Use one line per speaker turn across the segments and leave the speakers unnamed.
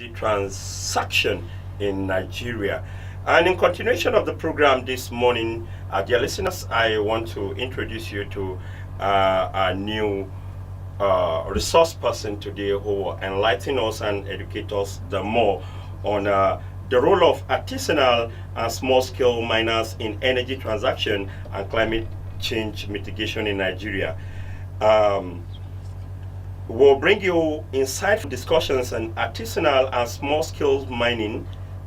the transaction in Nigeria. And in continuation of the program this morning, dear listeners, I want to introduce you to a new resource person today who will enlighten us and educate us the more on the role of artisanal and small-scale miners in energy transaction and climate change mitigation in Nigeria. Um, we'll bring you insightful discussions on artisanal and small-scale mining,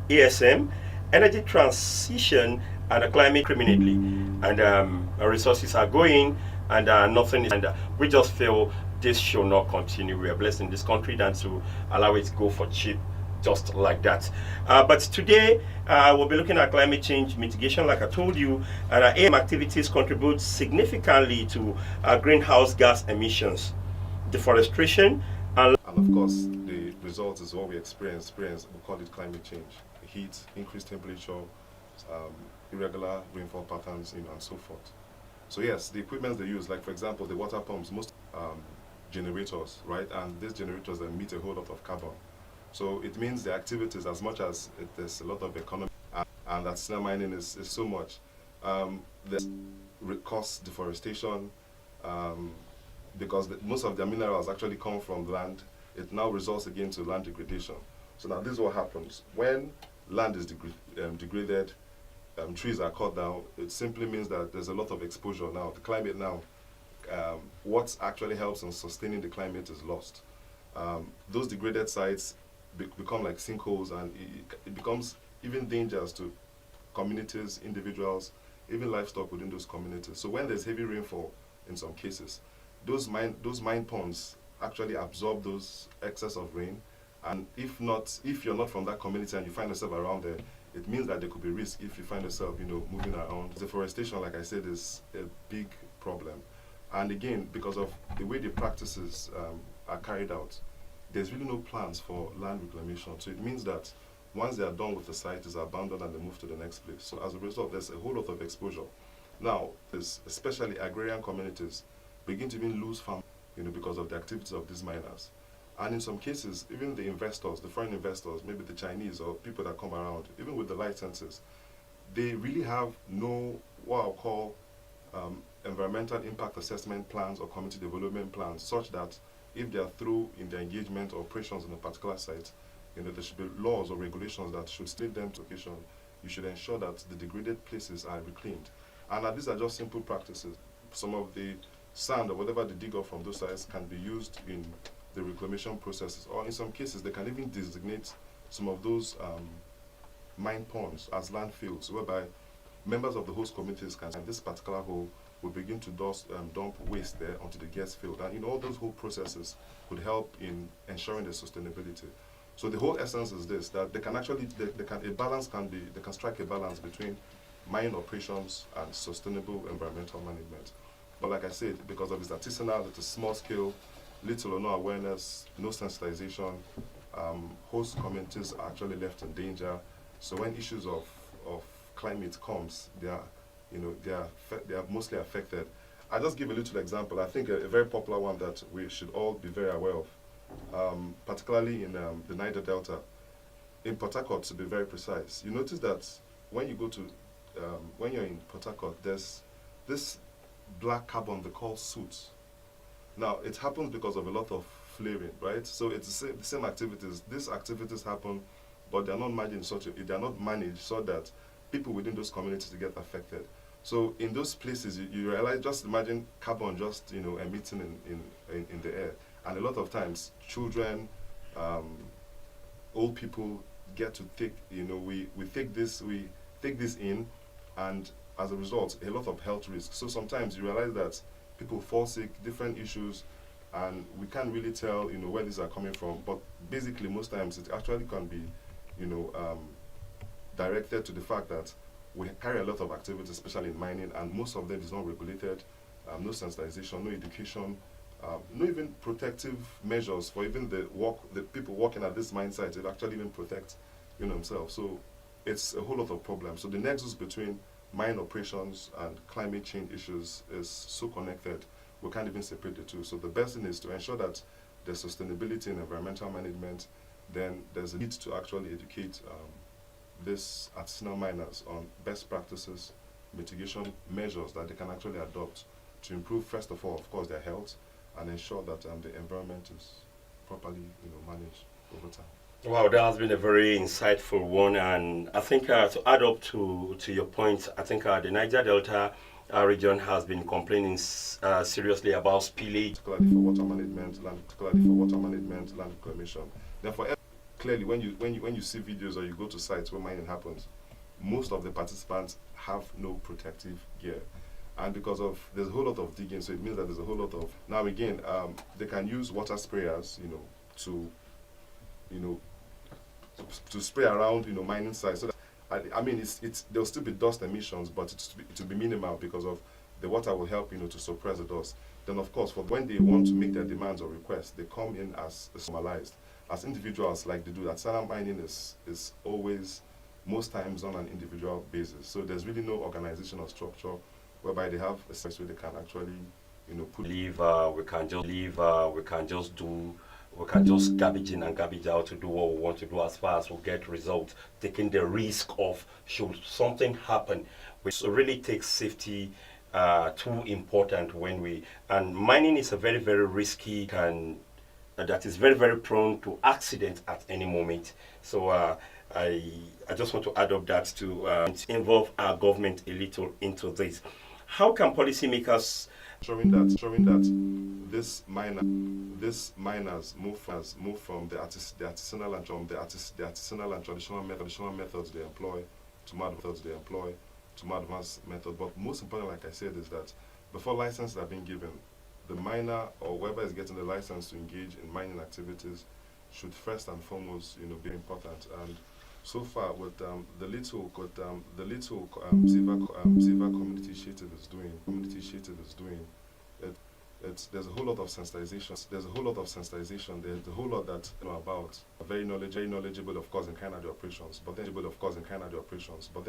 ASM, energy transition, and climate criminally. And our resources are going, and nothing is. And we just feel this should not continue. We are blessed in this country than to allow it to go for cheap just like that. But today, we'll be looking at climate change mitigation, like I told you, and AM activities contribute significantly to greenhouse gas emissions, deforestation, and
of course, the result is what we experience. We call it climate change: heat, increased temperature, irregular rainfall patterns, and so forth. So yes, the equipment they use, like for example, the water pumps, most generators, right? And these generators emit a whole lot of carbon. So it means the activities, as much as there's a lot of economy, and that snow mining is so much, there's cost deforestation, because most of the minerals actually come from land. It now results again to land degradation. So now this is what happens. When land is degraded, trees are cut down, it simply means that there's a lot of exposure now. The climate now, what actually helps in sustaining the climate is lost. Those degraded sites become like sinkholes, and it becomes even dangerous to communities, individuals, even livestock within those communities. So when there's heavy rainfall, in some cases, those mine ponds actually absorb those excess of rain. And if you're not from that community and you find yourself around there, it means that there could be risk if you find yourself, moving around. Deforestation, like I said, is a big problem. And again, because of the way the practices are carried out, there's really no plans for land reclamation. So it means that once they are done with the site, it's abandoned and they move to the next place. So as a result, there's a whole lot of exposure. Now, especially agrarian communities begin to even lose farm, because of the activities of these miners. And in some cases, even the investors, the foreign investors, maybe the Chinese or people that come around, even with the licenses, they really have no, what I'll call, environmental impact assessment plans or community development plans, such that if they are through in their engagement or operations on a particular site, there should be laws or regulations that should state them to location. You should ensure that the degraded places are reclaimed. And these are just simple practices. Some of the sand or whatever they dig up from those sites can be used in the reclamation processes, or in some cases they can even designate some of those mine ponds as landfills, whereby members of the host communities can, in this particular hole, will begin to dump waste there onto the gas field. And all those whole processes could help in ensuring the sustainability. So the whole essence is this, that they can strike a balance between mine operations and sustainable environmental management. But like I said, because of its artisanal, it is small scale, little or no awareness, no sensitization, host communities are actually left in danger. So when issues of climate comes, they are mostly affected. I'll just give a little example. I think a very popular one that we should all be very aware of, particularly in the Niger Delta, in Port Harcourt, to be very precise. You notice that when you go to, when you're in Port Harcourt, there's this black carbon they call soot. Now, it happens because of a lot of flaring, right? So it's the same activities. These activities happen, but they're not managed so that people within those communities get affected. So in those places, you realize, just imagine carbon just emitting in the air, and a lot of times children, old people get to take we take this in, and as a result, a lot of health risks. So sometimes you realize that people fall sick, different issues, and we can't really tell where these are coming from. But basically, most times it actually can be directed to the fact that we carry a lot of activities, especially in mining, and most of them is not regulated. No sensitization, no education, no even protective measures for even the people working at this mine site to actually even protect themselves. So it's a whole lot of problems. So the nexus between mine operations and climate change issues is so connected, we can't even separate the two. So the best thing is to ensure that there's sustainability in environmental management, then there's a need to actually educate these artisanal miners on best practices, mitigation measures that they can actually adopt to improve, first of all, of course, their health, and ensure that the environment is properly, managed over time.
Wow, that has been a very insightful one, and I think to add up to your point, I think the Niger Delta region has been complaining seriously about spillage.
Particularly for water management, land reclamation. Therefore, clearly, when you see videos or you go to sites where mining happens, most of the participants have no protective gear, and because of there's a whole lot of digging, so it means that there's a whole lot of now again they can use water sprayers, to you know to spray around mining sites. So that, I mean it's there'll still be dust emissions, but it will be minimal because of the water will help to suppress the dust. Then of course for when they want to make their demands or requests, they come in as formalized. As individuals like they do that, artisanal mining is always most times on an individual basis. So there's really no organization or structure whereby they have a space where they can actually put
Leave, we can just leave, we can just garbage in and garbage out to do what we want to do as far as we get results, taking the risk of should something happen, which really takes safety too important and mining is a very, very risky that is very, very prone to accident at any moment. So I just want to add up that to involve our government a little into this. How can policymakers
showing that this miners move from the artisanal and traditional methods they employ to more advanced method. But most important, like I said, is that before licenses are being given, the miner or whoever is getting the license to engage in mining activities should first and foremost be important. And so far with the little Ziva community initiative is doing, there's a whole lot of sensitization. There's a whole lot that about very knowledgeable of course in kind of the operations, but then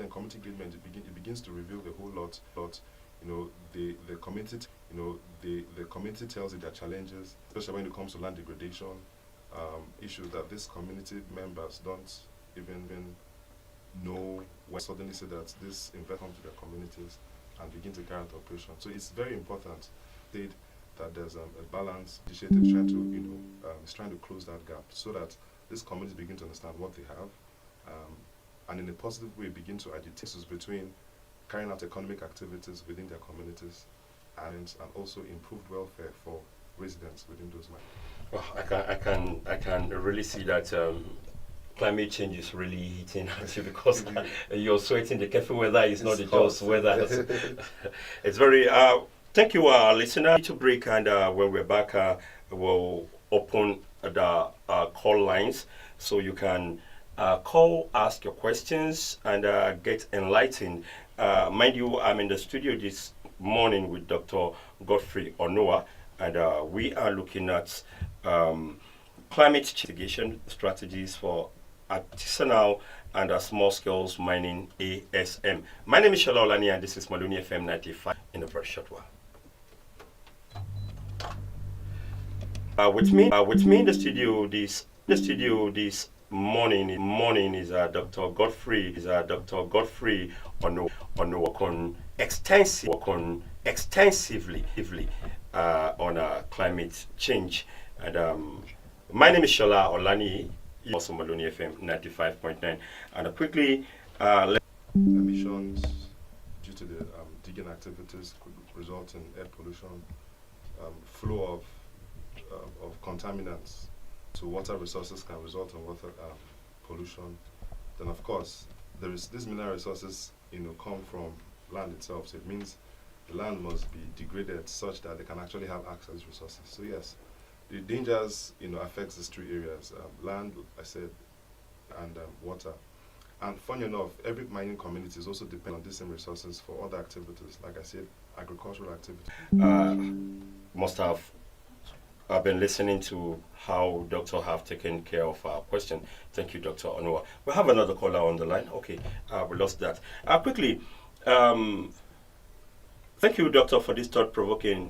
community engagement it begins to reveal the whole lot. The community tells you their challenges, especially when it comes to land degradation issues that these community members don't even know. When suddenly say that this investment comes to their communities and begin to carry out operations. So it's very important that there's a balance initiative trying to close that gap so that these communities begin to understand what they have and in a positive way begin to agitate between carrying out economic activities within their communities and also improved welfare for residents within those mines.
Well, I can really see that climate change is really hitting at you because you're sweating. The careful weather is not the just weather. It's very. Thank you, listener. To break, and when we're back, we'll open the call lines so you can call, ask your questions, and get enlightened. Mind you, I'm in the studio this morning with Dr. Godfrey Onoa, and we are looking at climate change mitigation strategies for artisanal and small-scale mining ASM. My name is Shola Olani, and this is Maluni FM 95 in a very short while. With me in the studio this morning is Dr. Godfrey Onoa extensively on climate change. And my name is Shola Olani, also Maloney FM 95.9. And quickly,
emissions due to the digging activities could result in air pollution, flow of contaminants to water resources can result in water pollution. Then of course, these mineral resources come from land itself. So it means the land must be degraded such that they can actually have access to resources. So yes, the dangers affects these three areas: land, I said, and water. And funny enough, every mining community is also dependent on these same resources for other activities, like I said, agricultural activities.
Must have been listening to how Doctor have taken care of our question. Thank you, Dr. Onoa. We have another caller on the line. Okay, we lost that. Quickly, thank you, Doctor, for this thought-provoking